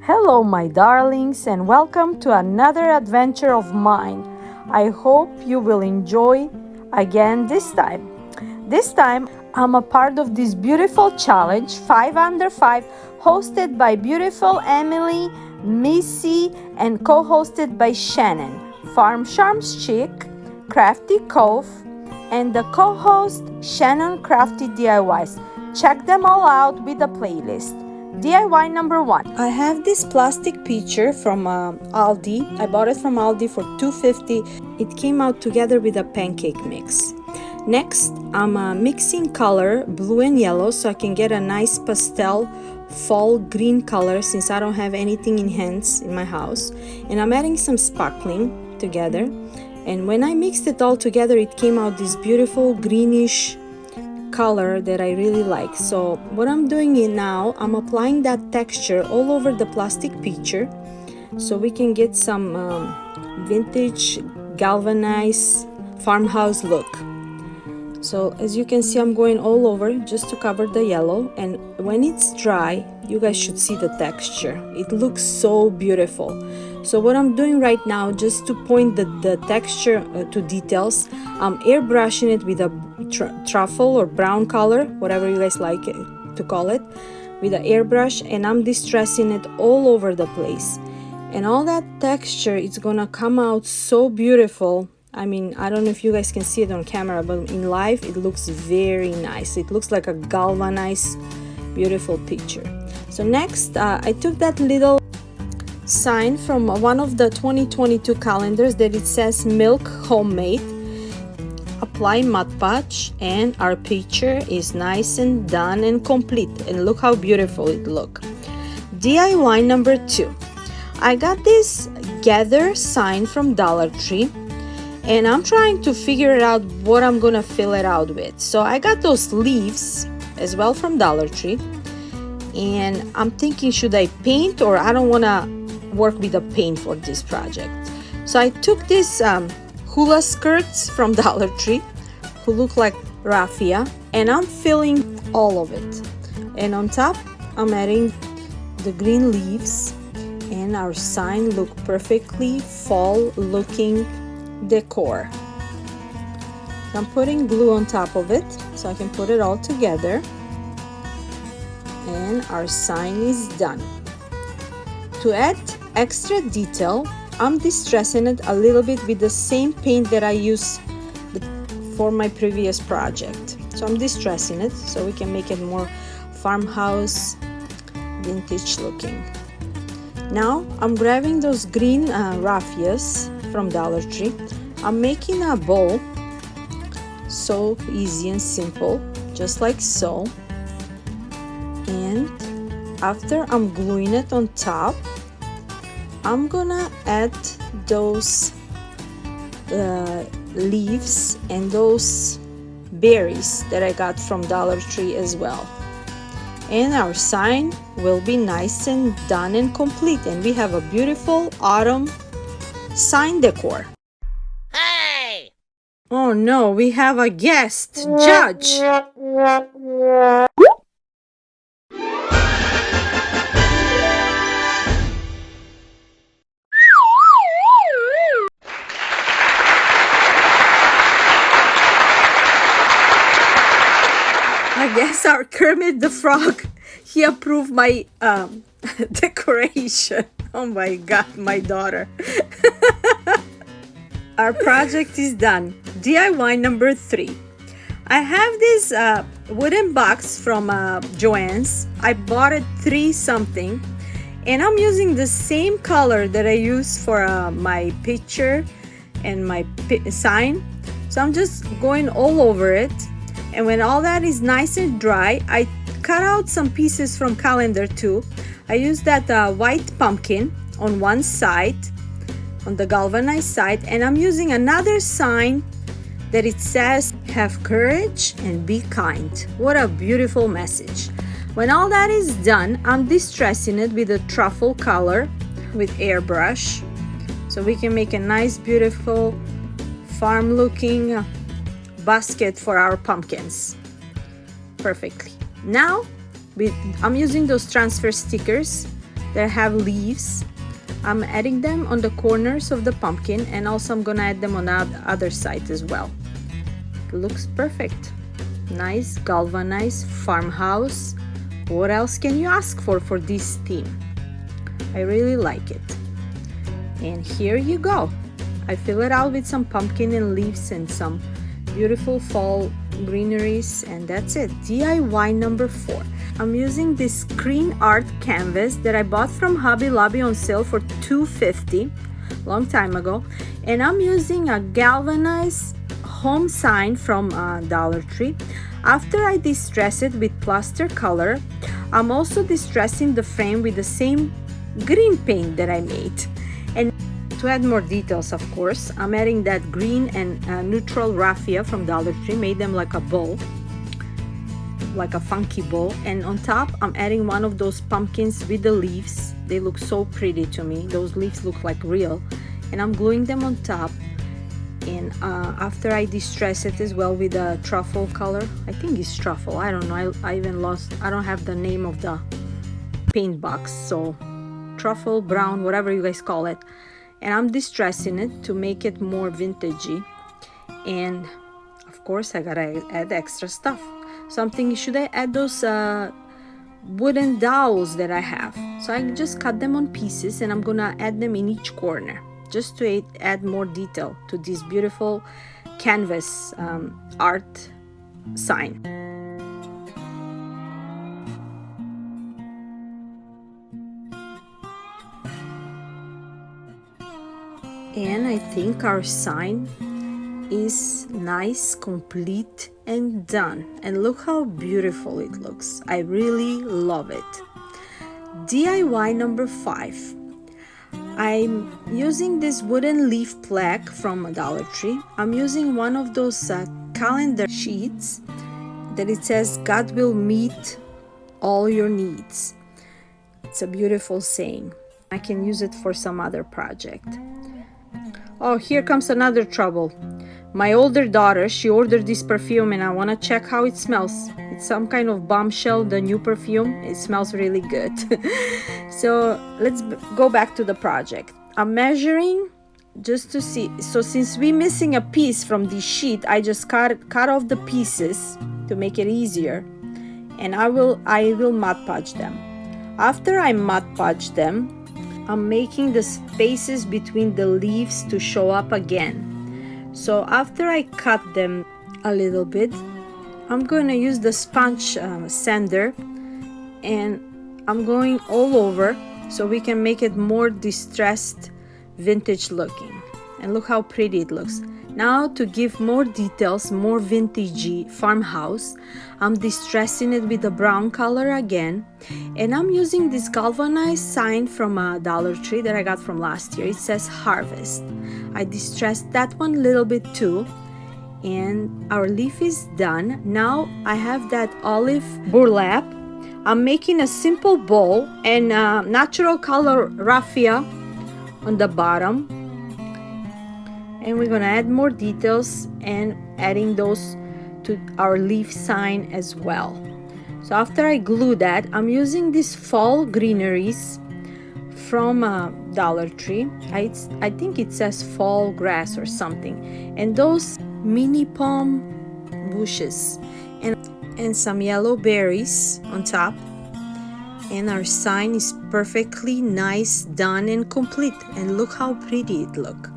Hello my darlings and welcome to another adventure of mine. I hope you will enjoy again this time. This time I'm a part of this beautiful challenge 5 under 5 hosted by beautiful Emily, Missy and co-hosted by Shannon, Farm Charms Chic, Crafty Cove and the co-host Shannon Crafty DIYs. Check them all out with the playlist. DIY number 1. I have this plastic pitcher from Aldi. I bought it from Aldi for $2.50. It came out together with a pancake mix. Next, I'm mixing color blue and yellow so I can get a nice pastel fall green color since I don't have anything in hands in my house. And I'm adding some sparkling together. And when I mixed it all together, it came out this beautiful greenish color that I really like. So what I'm doing now, I'm applying that texture all over the plastic pitcher so we can get some vintage galvanized farmhouse look. So as you can see, I'm going all over just to cover the yellow, and when it's dry you guys should see the texture. It looks so beautiful. So what I'm doing right now, just to point the texture to details, I'm airbrushing it with a truffle or brown color, whatever you guys like to call it, with an airbrush, and I'm distressing it all over the place. And all that texture is gonna come out so beautiful. I mean, I don't know if you guys can see it on camera, but in live it looks very nice. It looks like a galvanized, beautiful picture. So next, I took that little sign from one of the 2022 calendars that it says milk homemade, apply Mod Podge, and our picture is nice and done and complete, and look how beautiful it look. DIY number 2. I got this gather sign from Dollar Tree and I'm trying to figure out what I'm gonna fill it out with. So I got those leaves as well from Dollar Tree, and I'm thinking, should I paint, or I don't want to work with the paint for this project. So I took this hula skirts from Dollar Tree who look like raffia, and I'm filling all of it, and on top I'm adding the green leaves, and our sign look perfectly fall looking decor. So I'm putting glue on top of it so I can put it all together, and our sign is done. To add extra detail, I'm distressing it a little bit with the same paint that I used for my previous project. So I'm distressing it so we can make it more farmhouse vintage looking. Now I'm grabbing those green raffias from Dollar Tree. I'm making a bowl, so easy and simple, just like so. And after I'm gluing it on top, I'm gonna add those leaves and those berries that I got from Dollar Tree as well. And our sign will be nice and done and complete, and we have a beautiful autumn sign decor. Hey! Oh no, we have a guest judge. I guess our Kermit the Frog, he approved my decoration. Oh my god, my daughter. Our project is done. DIY number 3. I have this wooden box from Joann's. I bought it 3 something, and I'm using the same color that I use for my picture and my sign. So I'm just going all over it. And when all that is nice and dry, I cut out some pieces from calendar too. I use that white pumpkin on one side, on the galvanized side, and I'm using another sign that it says, have courage and be kind. What a beautiful message. When all that is done, I'm distressing it with a truffle color with airbrush so we can make a nice beautiful farm looking basket for our pumpkins perfectly. Now I'm using those transfer stickers that have leaves. I'm adding them on the corners of the pumpkin, and also I'm gonna add them on the other side as well. It looks perfect. Nice galvanized farmhouse. What else can you ask for this theme? I really like it. And here you go. I fill it out with some pumpkin and leaves and some beautiful fall greeneries, and that's it. DIY number 4. I'm using this green art canvas that I bought from Hobby Lobby on sale for $2.50 long time ago, and I'm using a galvanized home sign from Dollar Tree. After I distress it with plaster color, I'm also distressing the frame with the same green paint that I made. And to add more details, of course, I'm adding that green and neutral raffia from Dollar Tree, made them like a bowl, like a funky bowl. And on top, I'm adding one of those pumpkins with the leaves. They look so pretty to me. Those leaves look like real. And I'm gluing them on top. And after I distress it as well with a truffle color, I think it's truffle, I don't know, I even lost, I don't have the name of the paint box, so truffle, brown, whatever you guys call it. And I'm distressing it to make it more vintagey. And of course I gotta add extra stuff. So I'm thinking, should I add those wooden dowels that I have? So I just cut them on pieces, and I'm gonna add them in each corner, just to add more detail to this beautiful canvas art sign. And I think our sign is nice, complete, and done. And look how beautiful it looks. I really love it. DIY number 5. I'm using this wooden leaf plaque from Dollar Tree. I'm using one of those calendar sheets that it says, God will meet all your needs. It's a beautiful saying. I can use it for some other project. Oh, here comes another trouble. My older daughter, she ordered this perfume, and I want to check how it smells. It's some kind of Bombshell, the new perfume. It smells really good. So let's go back to the project. I'm measuring just to see. So since we're missing a piece from this sheet, I just cut off the pieces to make it easier. And I will Mod Podge them. After I Mod Podge them, I'm making the spaces between the leaves to show up again. So after I cut them a little bit, I'm going to use the sponge sander, and I'm going all over so we can make it more distressed, vintage looking. And look how pretty it looks. Now to give more details, more vintagey farmhouse, I'm distressing it with the brown color again, and I'm using this galvanized sign from a Dollar Tree that I got from last year. It says Harvest. I distressed that one a little bit too, and our leaf is done. Now I have that olive burlap. I'm making a simple bowl and natural color raffia on the bottom. And we're gonna add more details and adding those to our leaf sign as well. So after I glue that, I'm using these fall greeneries from Dollar Tree. I think it says fall grass or something. And those mini palm bushes and some yellow berries on top. And our sign is perfectly nice, done, and complete. And look how pretty it looks.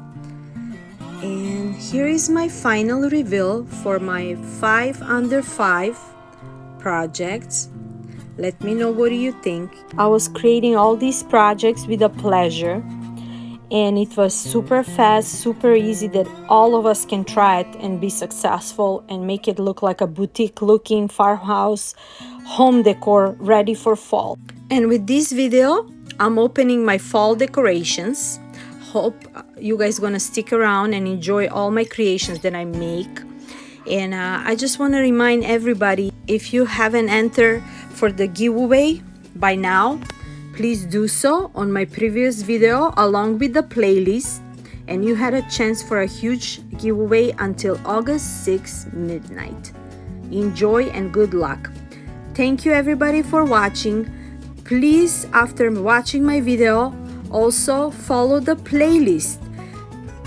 And here is my final reveal for my 5 under 5 projects. Let me know, what do you think? I was creating all these projects with a pleasure, and it was super fast, super easy, that all of us can try it and be successful and make it look like a boutique looking farmhouse home decor ready for fall. And with this video, I'm opening my fall decorations. Hope you guys gonna stick around and enjoy all my creations that I make. And I just want to remind everybody, if you haven't entered for the giveaway by now, please do so on my previous video along with the playlist, and you had a chance for a huge giveaway until August 6 midnight. Enjoy and good luck. Thank you everybody for watching. Please, after watching my video, also follow the playlist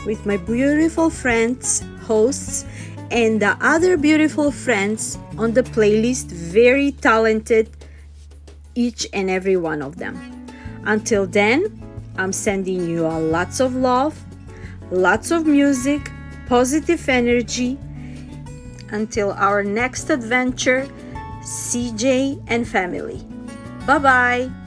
with my beautiful friends, hosts, and the other beautiful friends on the playlist, very talented, each and every one of them. Until then, I'm sending you a lots of love, lots of music, positive energy. Until our next adventure, CJ and family. Bye-bye.